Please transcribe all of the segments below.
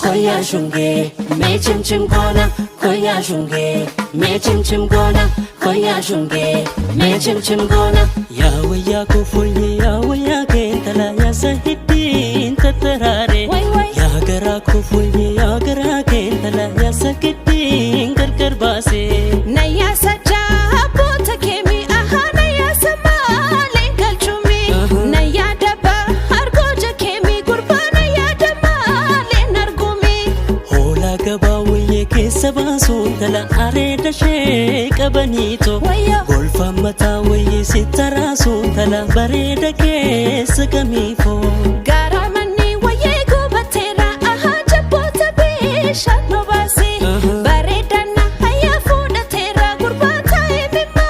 Koya shunge, me chim chim gona. Koya shunge, me chim chim gona. Koya shunge, me chim chim gona. Yawa ya kufuye yawa ya kentala ya sahidin tatarare. Ya gara kufuye ya gara kentala ya sakidin karkar base. Naya saja bota kemi aha naya sama legal chumi. Naya daba hargoja kemi gurba naya dama lenargumi. Hola gabawiye kesaba suntala areda sheka banito. Golfa mata wiye sitara suntala bareda kesa kamifo. Garamani waye gubatera aha jabota bisha novasi. Baredana haya fuda tera gurbata emima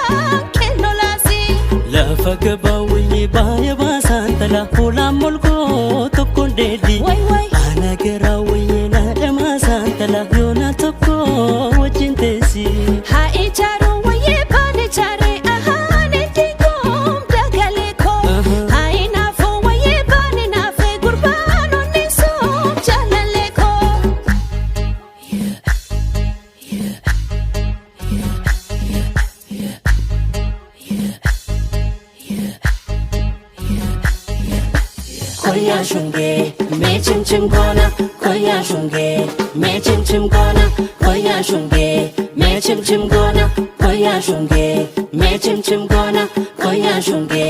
kenolasi. Lafa gabawiye baya basantala hola molko tokondedi. Ana garawiye na dama santala yona toko wachintesi. Ha icharo waye pane chare aha netigum dagaleko. Ha inafo waye pane nafe gurbano nisum jalaleko. Koya shunge, me chim chim gona. Koya shunge, me chim chim gona. Koya shunge, me chim chim gona. Koya shunge, me chim chim gona. Koya shunge,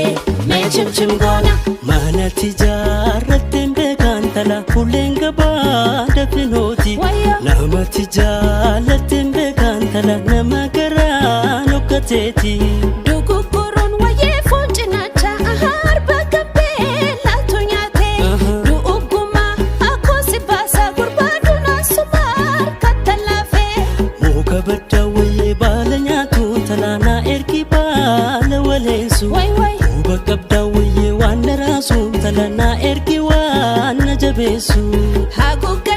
me chim chim gona. Mana tijaratin bekantala kulenga ba dafinoti. Nama tijaratin bekantala nama gara nukateti. Dugugurun waye funchinacha ahar bagabe latunyate. Du uguma ako si basa gurbadu nasumar katalafe. Muka bada waye balanya tutalana erki bala walensu. Uba kabda waye wana rasu talana erki wana jabesu. Haguga